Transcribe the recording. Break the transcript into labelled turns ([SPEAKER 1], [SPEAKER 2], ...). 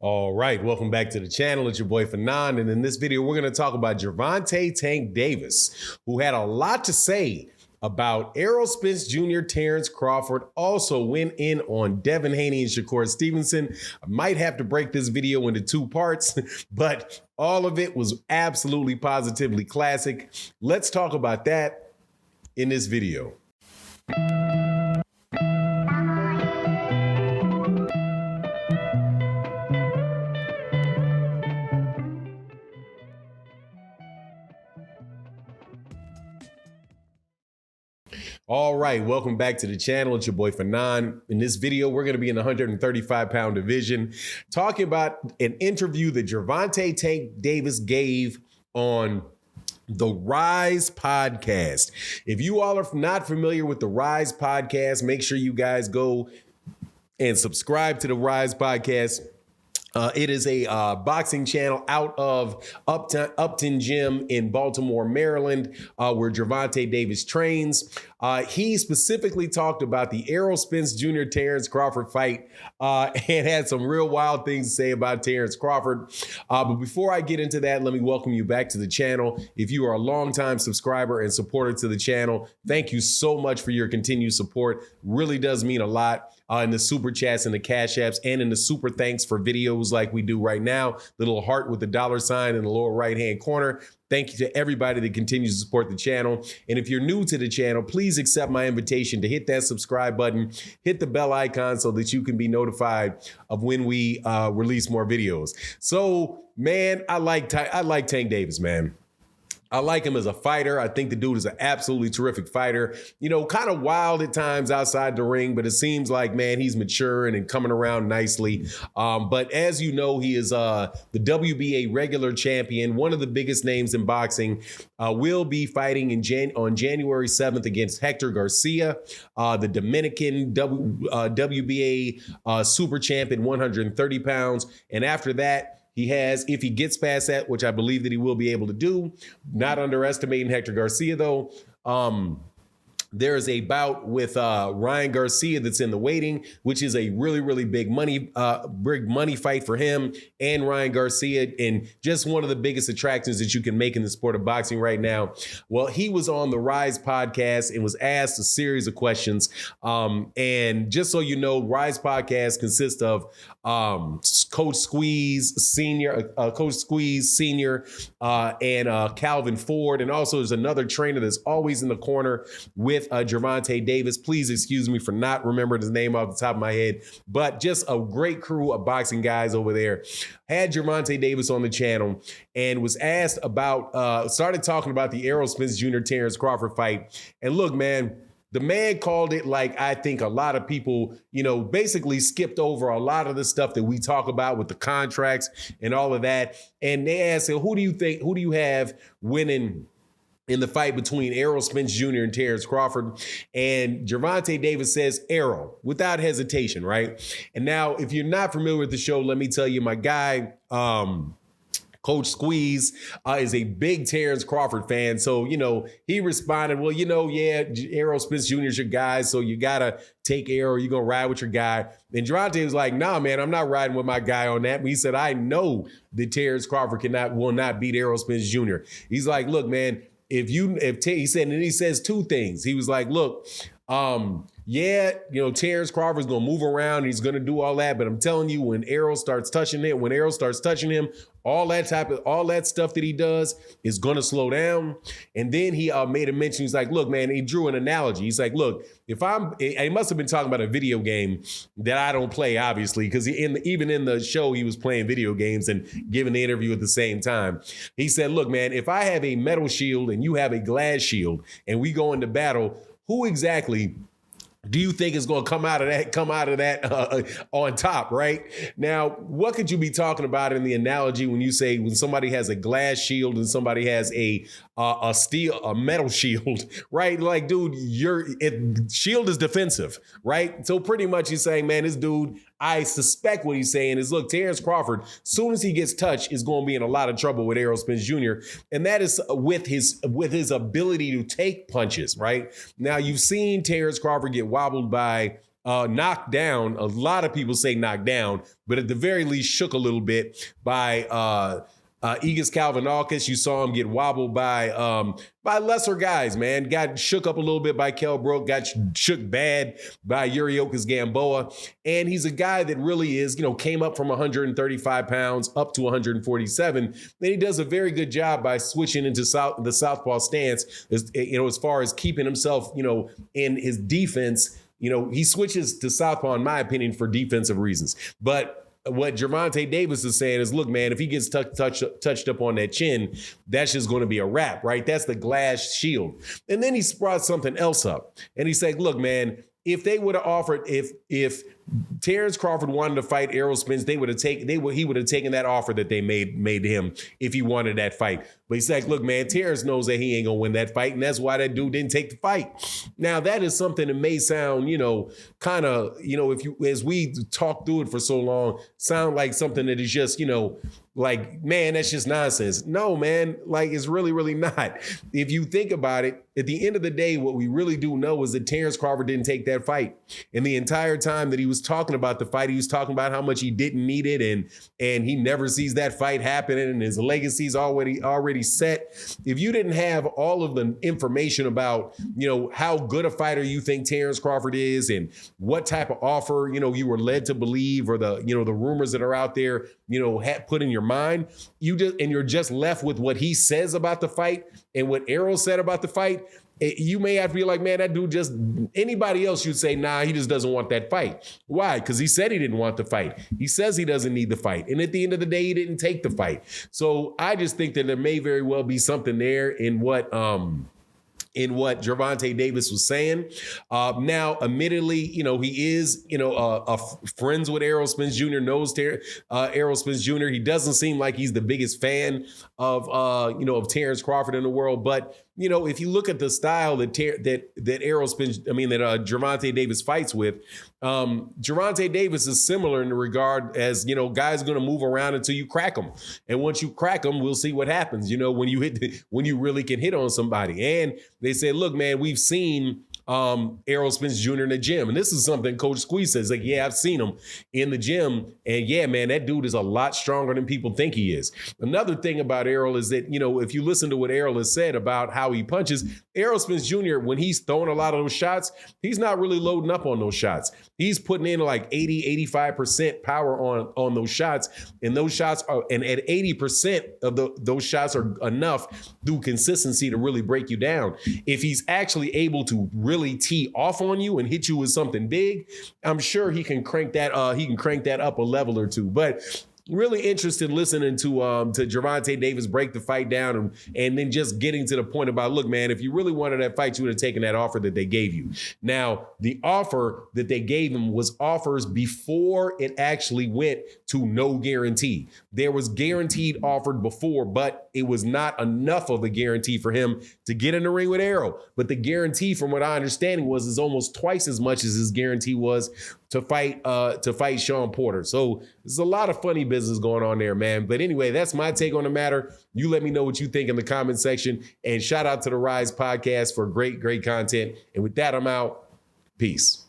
[SPEAKER 1] All right, welcome back to the channel. It's your boy Fanon, and in this video, we're going to talk about Gervonta Tank Davis, who had a lot to say about Errol, Spence Jr., Terence, Crawford, also went in on Devin Haney and Shakur Stevenson. I might have to break this video into two parts, but all of it was absolutely positively classic. Let's talk about that in this video. All right, welcome back to the channel. It's your boy Fanon. In this video, we're going to be in the 135-pound division, talking about an interview that Gervonta Tank Davis gave on the Rise podcast. If you all are not familiar with the Rise podcast, make sure you guys go and subscribe to the Rise podcast. It is a boxing channel out of Upton Gym in Baltimore, Maryland, where Gervonta Davis trains. He specifically talked about the Errol Spence Jr. Terence Crawford fight and had some real wild things to say about Terence Crawford. But before I get into that, let me welcome you back to the channel. If you are a longtime subscriber and supporter to the channel, thank you so much for your continued support. Really does mean a lot. In the super chats and the cash apps and in the super thanks for videos like we do right now, the little heart with the $ in the lower right-hand corner. Thank you to everybody that continues to support the channel. And if you're new to the channel, please accept my invitation to hit that subscribe button, hit the bell icon so that you can be notified of when we release more videos. So, man, I like Tank Davis, man. I like him as a fighter. I think the dude is an absolutely terrific fighter. You know, kind of wild at times outside the ring, but it seems like, man, he's maturing and coming around nicely. But as you know, he is the WBA regular champion, one of the biggest names in boxing. Will be fighting on January 7th against Hector Garcia, the Dominican WBA super champ at 130 pounds. And after that, he has, if he gets past that, which I believe that he will be able to do, not underestimating Hector Garcia, though. There is a bout with Ryan Garcia that's in the waiting, which is a really, really big money fight for him and Ryan Garcia, and just one of the biggest attractions that you can make in the sport of boxing right now. Well, he was on the Rise podcast and was asked a series of questions. And just so you know, Rise podcast consists of Coach Squeeze Senior, and Calvin Ford, and also there's another trainer that's always in the corner with Gervonta Davis. Please excuse me for not remembering his name off the top of my head, but just a great crew of boxing guys over there. Had Gervonta Davis on the channel and was asked about, started talking about the Errol Spence Jr. Terence Crawford fight. And look, man, the man called it like I think a lot of people, you know, basically skipped over a lot of the stuff that we talk about with the contracts and all of that. And they asked him, who do you have winning in the fight between Errol Spence Jr. and Terence Crawford? And Gervonta Davis says Errol without hesitation, right? And now, if you're not familiar with the show, let me tell you, my guy, Coach Squeeze is a big Terence Crawford fan. So, you know, he responded, well, you know, yeah, Errol Spence Jr. is your guy, so you got to take Errol. You're going to ride with your guy. And Gervonta was like, nah, man, I'm not riding with my guy on that. But he said, I know that Terence Crawford will not beat Errol Spence Jr. He's like, look, man, he said, and he says two things. He was like, look, yeah, you know, Terence Crawford's going to move around. He's going to do all that. But I'm telling you, when Errol starts touching him, all that stuff that he does is going to slow down. And then he made a mention. He's like, look, man, he drew an analogy. He's like, look, he must have been talking about a video game that I don't play, obviously, because even in the show, he was playing video games and giving the interview at the same time. He said, look, man, if I have a metal shield and you have a glass shield and we go into battle, who exactly do you think is going to come out of that on top, right? Now, what could you be talking about in the analogy when you say when somebody has a glass shield and somebody has a metal shield, right? Like, dude, shield is defensive, right? So pretty much he's saying, man, this dude, I suspect what he's saying is, look, Terence Crawford, as soon as he gets touched, is going to be in a lot of trouble with Errol Spence Jr. And that is with his ability to take punches, right? Now, you've seen Terence Crawford get wobbled by knocked down. A lot of people say knocked down, but at the very least shook a little bit by Egas Calvinakis. You saw him get wobbled by lesser guys, man. Got shook up a little bit by Kell Brook, got shook bad by Yuriokas Gamboa. And he's a guy that really is, came up from 135 pounds up to 147. And he does a very good job by switching into the southpaw stance, as far as keeping himself, in his defense. He switches to southpaw, in my opinion, for defensive reasons. But what Gervonta Davis is saying is, look, man, if he gets touched up on that chin, that's just going to be a wrap, right? That's the glass shield. And then he brought something else up. And he said, look, man, if they would have offered, if Terence Crawford wanted to fight Errol Spence, he would have taken that offer that they made to him if he wanted that fight. But he's like, look, man, Terence knows that he ain't gonna win that fight, and that's why that dude didn't take the fight. Now, that is something that may sound, kind of, as we talk through it for so long, sound like something that is just, like, man, that's just nonsense. No, man, like, it's really, really not. If you think about it, at the end of the day, what we really do know is that Terence Crawford didn't take that fight. And the entire time that he was talking about the fight, he was talking about how much he didn't need it, and he never sees that fight happening, and his legacy's already set. If you didn't have all of the information about, how good a fighter you think Terence Crawford is and what type of offer, you were led to believe, or the rumors that are out there, put in your mind, you're just left with what he says about the fight and what Errol said about the fight. You may have to be like, man, that dude anybody else you'd say, nah, he just doesn't want that fight. Why? Because he said he didn't want the fight. He says he doesn't need the fight. And at the end of the day, he didn't take the fight. So I just think that there may very well be something there in what Gervonta Davis was saying. Now, admittedly, he is, friends with Errol Spence Jr., knows Errol Spence Jr. He doesn't seem like he's the biggest fan of Terence Crawford in the world. But, if you look at the style that Gervonta Davis fights with, Gervonta Davis is similar in the regard as, guys are going to move around until you crack them. And once you crack them, we'll see what happens, when you really can hit on somebody. And they said, look, man, we've seen Errol Spence Jr. in the gym. And this is something Coach Squeeze says, like, yeah, I've seen him in the gym. And yeah, man, that dude is a lot stronger than people think he is. Another thing about Errol is that, if you listen to what Errol has said about how he punches, Errol Spence Jr., when he's throwing a lot of those shots, he's not really loading up on those shots. He's putting in like 80, 85% power on those shots. And those shots are, and at 80% of those shots are enough through consistency to really break you down. If he's actually able to really tee off on you and hit you with something big, I'm sure he can crank that up a level or two. But really interested listening to Gervonta Davis break the fight down and then just getting to the point about, look, man, if you really wanted that fight, you would have taken that offer that they gave you. Now, the offer that they gave him was offers before it actually went to no guarantee. There was guaranteed offered before, but it was not enough of a guarantee for him to get in the ring with Errol. But the guarantee, from what I understand, is almost twice as much as his guarantee was to fight Sean Porter. So there's a lot of funny business going on there, man. But anyway, that's my take on the matter. You let me know what you think in the comment section. And shout out to the Rise Podcast for great, great content. And with that, I'm out. Peace.